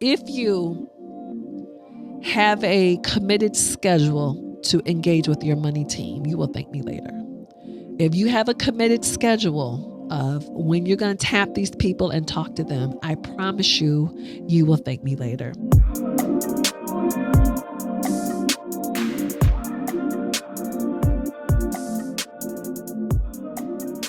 If you have a committed schedule to engage with your money team, you will thank me later. If you have a committed schedule of when you're going to tap these people and talk to them, I promise you, you will thank me later.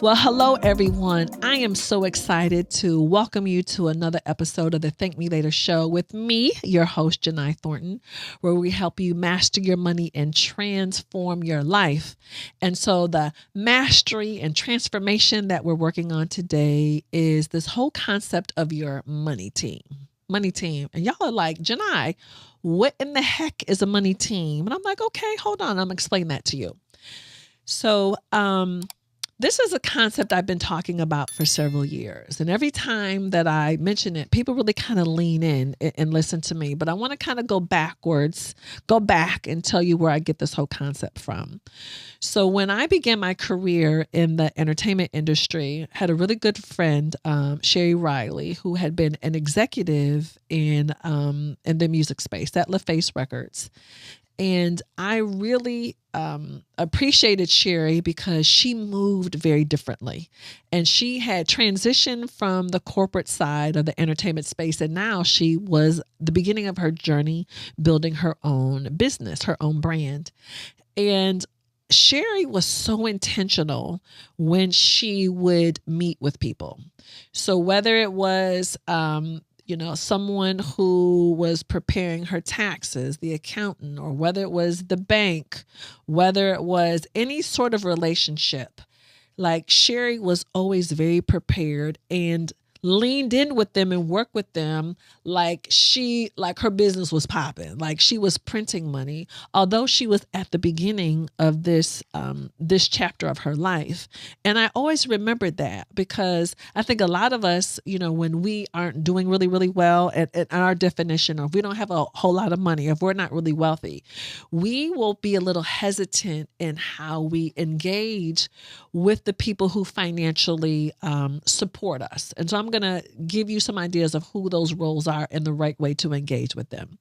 Well, hello, everyone. I am so excited to welcome you to another episode of the Thank Me Later show with me, your host, Jini Thornton, where we help you master your money and transform your life. And so the mastery and transformation that we're working on today is this whole concept of your money team. Money team. And y'all are like, Jini, what in the heck is a money team? And I'm like, okay, hold on. I'm going to explain that to you. So, this is a concept I've been talking about for several years. And every time that I mention it, people really kind of lean in and listen to me. But I want to kind of go back and tell you where I get this whole concept from. So when I began my career in the entertainment industry, I had a really good friend, Sherry Riley, who had been an executive in the music space at LaFace Records. And I really appreciated Sherry because she moved very differently. And she had transitioned from the corporate side of the entertainment space. And now she was the beginning of her journey building her own business, her own brand. And Sherry was so intentional when she would meet with people. So whether it was someone who was preparing her taxes, the accountant, or whether it was the bank, whether it was any sort of relationship, like Sherry was always very prepared and leaned in with them and worked with them like her business was popping, like she was printing money, although she was at the beginning of this chapter of her life. And I always remembered that because I think a lot of us, when we aren't doing really, really well at our definition, or if we don't have a whole lot of money, if we're not really wealthy, we will be a little hesitant in how we engage with the people who financially support us. And so I'm going to give you some ideas of who those roles are and the right way to engage with them.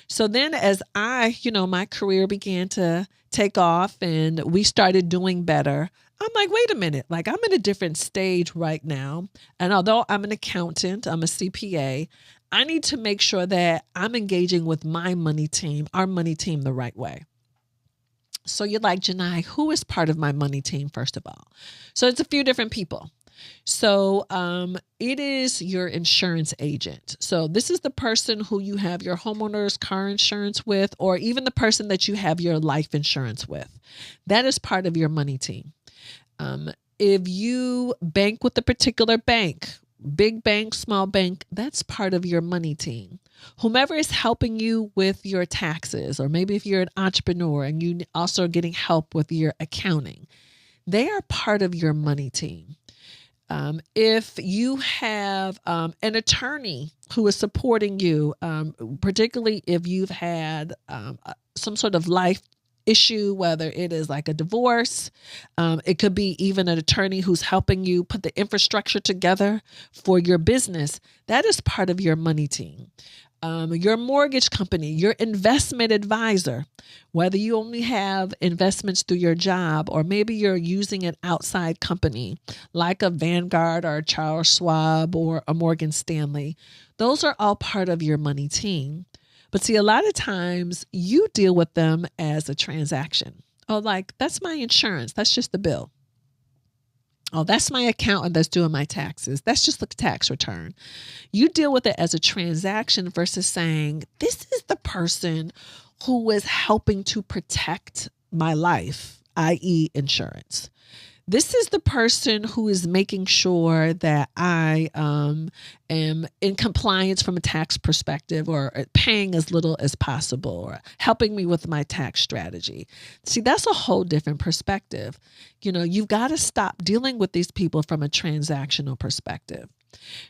So then as my career began to take off and we started doing better, I'm like, wait a minute, like I'm in a different stage right now. And although I'm an accountant, I'm a CPA, I need to make sure that I'm engaging with my money team, our money team, the right way. So you're like, Jini, who is part of my money team, first of all? So it's a few different people. So it is your insurance agent. So this is the person who you have your homeowner's car insurance with, or even the person that you have your life insurance with. That is part of your money team. If you bank with a particular bank, big bank, small bank, that's part of your money team. Whomever is helping you with your taxes, or maybe if you're an entrepreneur and you also are getting help with your accounting, they are part of your money team. If you have an attorney who is supporting you, particularly if you've had some sort of life issue, whether it is like a divorce, it could be even an attorney who's helping you put the infrastructure together for your business, that is part of your money team. Your mortgage company, your investment advisor, whether you only have investments through your job, or maybe you're using an outside company like a Vanguard or a Charles Schwab or a Morgan Stanley, those are all part of your money team. But see, a lot of times you deal with them as a transaction. Oh, like that's my insurance. That's just the bill. Oh, that's my accountant that's doing my taxes. That's just the tax return. You deal with it as a transaction versus saying, this is the person who is helping to protect my life, i.e. insurance. This is the person who is making sure that I am in compliance from a tax perspective, or paying as little as possible, or helping me with my tax strategy. See, that's a whole different perspective. You've got to stop dealing with these people from a transactional perspective.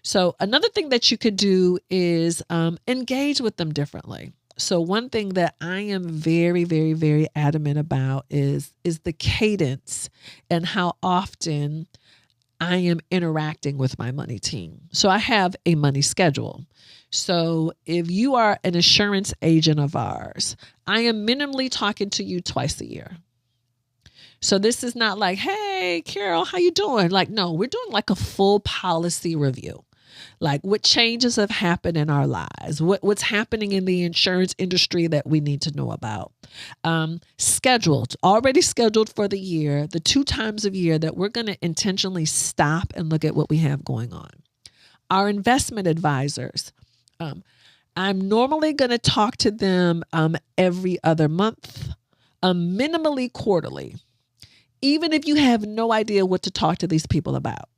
So another thing that you could do is engage with them differently. So one thing that I am very, very, very adamant about is the cadence and how often I am interacting with my money team. So I have a money schedule. So if you are an insurance agent of ours, I am minimally talking to you twice a year. So this is not like, hey, Carol, how you doing? Like, no, we're doing like a full policy review. Like what changes have happened in our lives, what's happening in the insurance industry that we need to know about. Already scheduled for the year, the 2 times a year that we're going to intentionally stop and look at what we have going on. Our investment advisors, I'm normally going to talk to them every other month, minimally quarterly. Even if you have no idea what to talk to these people about,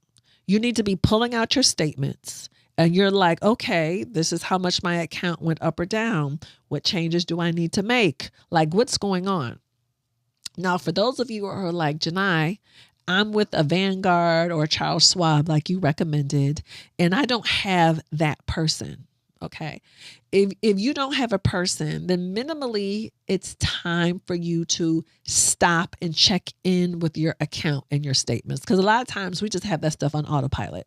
you need to be pulling out your statements and you're like, okay, this is how much my account went up or down. What changes do I need to make? Like, what's going on? Now, for those of you who are like, Jani, I'm with a Vanguard or a Charles Schwab, like you recommended, and I don't have that person. Okay. If you don't have a person, then minimally it's time for you to stop and check in with your account and your statements. Because a lot of times we just have that stuff on autopilot.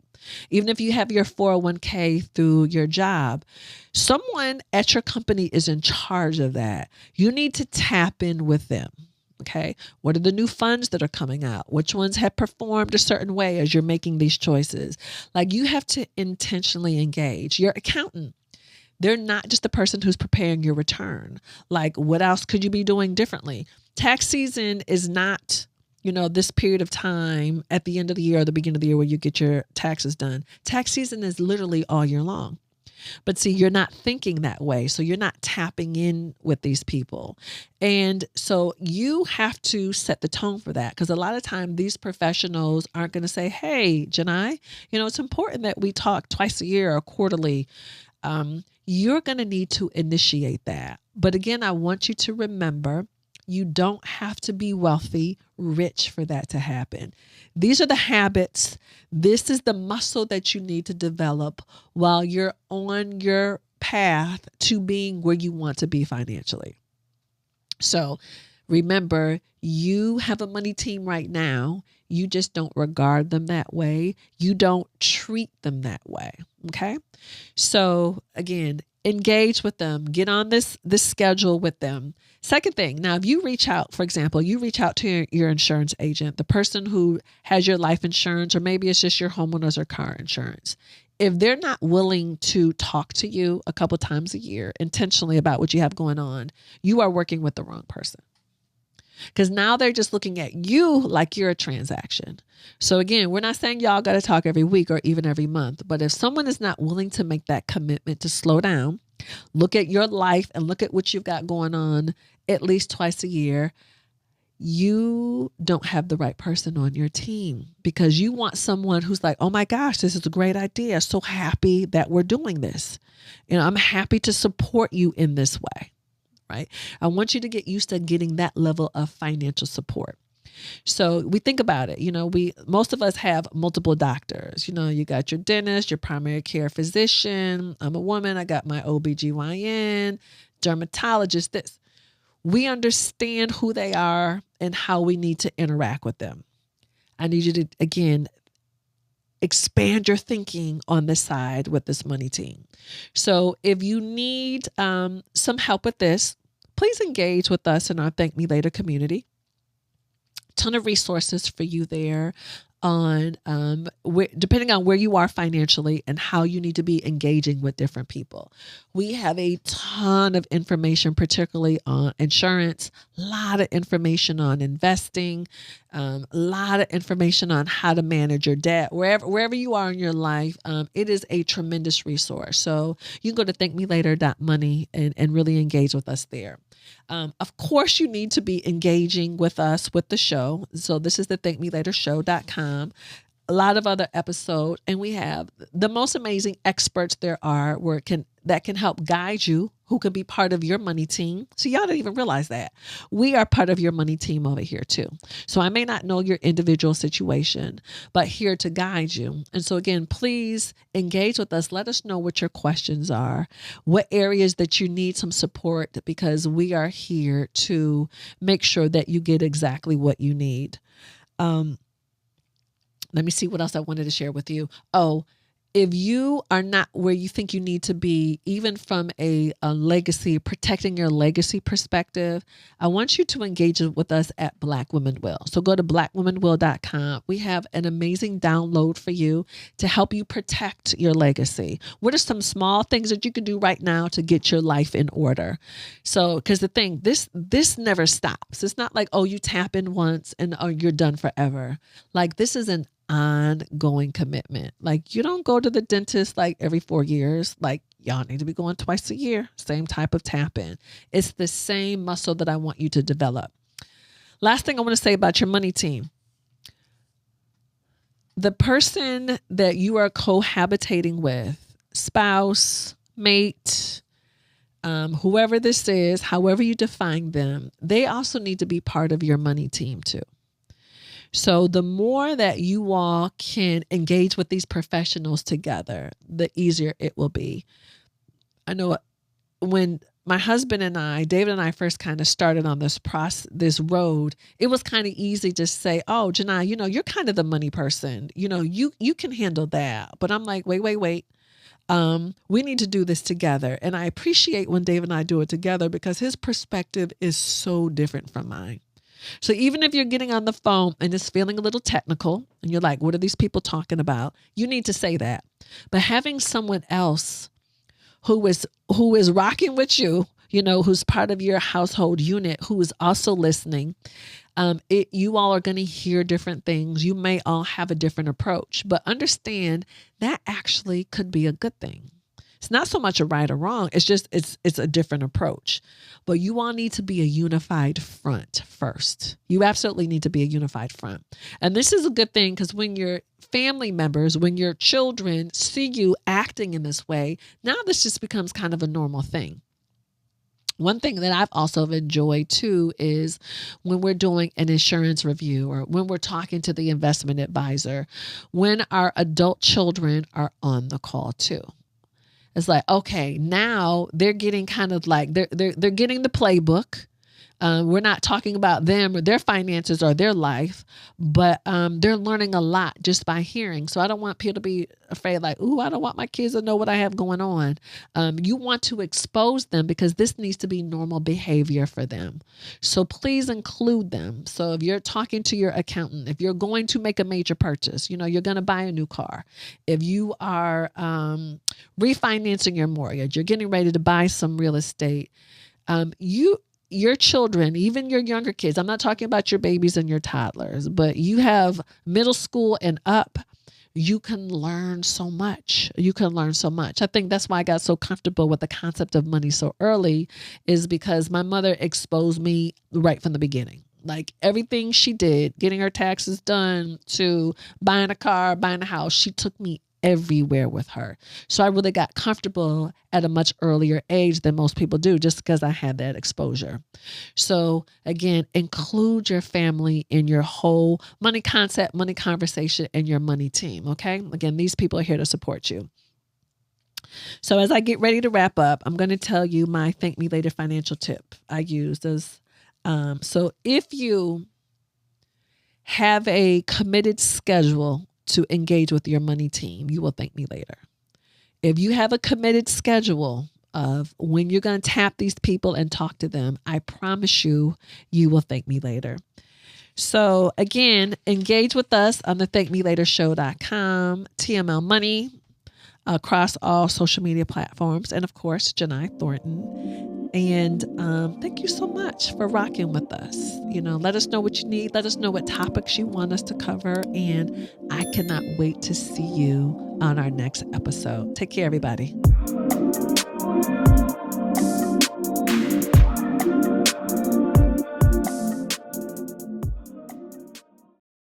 Even if you have your 401k through your job, someone at your company is in charge of that. You need to tap in with them. Okay. What are the new funds that are coming out? Which ones have performed a certain way as you're making these choices? Like you have to intentionally engage your accountant. They're not just the person who's preparing your return. Like, what else could you be doing differently? Tax season is not, this period of time at the end of the year or the beginning of the year where you get your taxes done. Tax season is literally all year long. But see, you're not thinking that way. So you're not tapping in with these people. And so you have to set the tone for that. Because a lot of time these professionals aren't going to say, hey, Jani, it's important that we talk twice a year or quarterly. You're going to need to initiate that. But again, I want you to remember, you don't have to be wealthy, rich for that to happen. These are the habits. This is the muscle that you need to develop while you're on your path to being where you want to be financially. So remember, you have a money team right now. You just don't regard them that way. You don't treat them that way. Okay. So again, engage with them, get on this schedule with them. Second thing, now, if you reach out, for example, you reach out to your insurance agent, the person who has your life insurance, or maybe it's just your homeowners or car insurance. If they're not willing to talk to you a couple times a year intentionally about what you have going on, you are working with the wrong person. Because now they're just looking at you like you're a transaction. So again, we're not saying y'all got to talk every week or even every month. But if someone is not willing to make that commitment to slow down, look at your life and look at what you've got going on at least twice a year, you don't have the right person on your team, because you want someone who's like, oh my gosh, this is a great idea. So happy that we're doing this. I'm happy to support you in this way. Right? I want you to get used to getting that level of financial support. So we think about it, most of us have multiple doctors. You got your dentist, your primary care physician. I'm a woman. I got my OBGYN, dermatologist, this. We understand who they are and how we need to interact with them. I need you to, again, expand your thinking on this side with this money team. So if you need some help with this, please engage with us in our Thank Me Later community. Ton of resources for you there on depending on where you are financially and how you need to be engaging with different people. We have a ton of information, particularly on insurance, a lot of information on investing, a lot of information on how to manage your debt. Wherever you are in your life, it is a tremendous resource. So you can go to thankmelater.money and really engage with us there. Of course, you need to be engaging with us with the show. So this is the thankmelatershow.com. A lot of other episodes, and we have the most amazing experts there are that can help guide you, who can be part of your money team. So y'all don't even realize that. We are part of your money team over here too. So I may not know your individual situation, but here to guide you. And so again, please engage with us. Let us know what your questions are, what areas that you need some support, because we are here to make sure that you get exactly what you need. Let me see what else I wanted to share with you. Oh, if you are not where you think you need to be, even from a legacy, protecting your legacy perspective, I want you to engage with us at Black Women Will. So go to blackwomenwill.com. We have an amazing download for you to help you protect your legacy. What are some small things that you can do right now to get your life in order? So, because the thing, this never stops. It's not like, oh, you tap in once and oh, you're done forever. Like, this is an ongoing commitment. Like, you don't go to the dentist like every 4 years. Like, y'all need to be going twice a year. Same type of tap in. It's the same muscle that I want you to develop. Last thing I want to say about your money team. The person that you are cohabitating with, spouse, mate, whoever this is, however you define them, they also need to be part of your money team too. So the more that you all can engage with these professionals together, the easier it will be. I know when my husband and I, David and I first kind of started on this road, it was kind of easy to say, oh, Jini, you're kind of the money person. You can handle that. But I'm like, wait. We need to do this together. And I appreciate when David and I do it together because his perspective is so different from mine. So even if you're getting on the phone and it's feeling a little technical and you're like, what are these people talking about? You need to say that. But having someone else who is rocking with you, who's part of your household unit, who is also listening, you all are going to hear different things. You may all have a different approach, but understand that actually could be a good thing. It's not so much a right or wrong. It's just, it's a different approach. But you all need to be a unified front first. You absolutely need to be a unified front. And this is a good thing because when your family members, when your children see you acting in this way, now this just becomes kind of a normal thing. One thing that I've also enjoyed too is when we're doing an insurance review or when we're talking to the investment advisor, when our adult children are on the call too. It's like, okay, now they're getting kind of like, they're getting the playbook. We're not talking about them or their finances or their life, but they're learning a lot just by hearing. So I don't want people to be afraid like, ooh, I don't want my kids to know what I have going on. You want to expose them because this needs to be normal behavior for them. So please include them. So if you're talking to your accountant, if you're going to make a major purchase, you're going to buy a new car. If you are refinancing your mortgage, you're getting ready to buy some real estate, your children, even your younger kids, I'm not talking about your babies and your toddlers, but you have middle school and up, you can learn so much. I think that's why I got so comfortable with the concept of money so early is because my mother exposed me right from the beginning. Like everything she did, getting her taxes done to buying a car, buying a house, she took me everywhere with her. So I really got comfortable at a much earlier age than most people do just because I had that exposure. So again, include your family in your whole money concept, money conversation, and your money team. Okay. Again, these people are here to support you. So as I get ready to wrap up, I'm going to tell you my Thank Me Later financial tip I used as, so if you have a committed schedule to engage with your money team, you will thank me later. If you have a committed schedule of when you're going to tap these people and talk to them, I promise you, you will thank me later. So again, engage with us on the thankmelatorshow.com, TML Money, across all social media platforms, and of course, Jini Thornton. And thank you so much for rocking with us. Let us know what you need. Let us know what topics you want us to cover. And I cannot wait to see you on our next episode. Take care, everybody.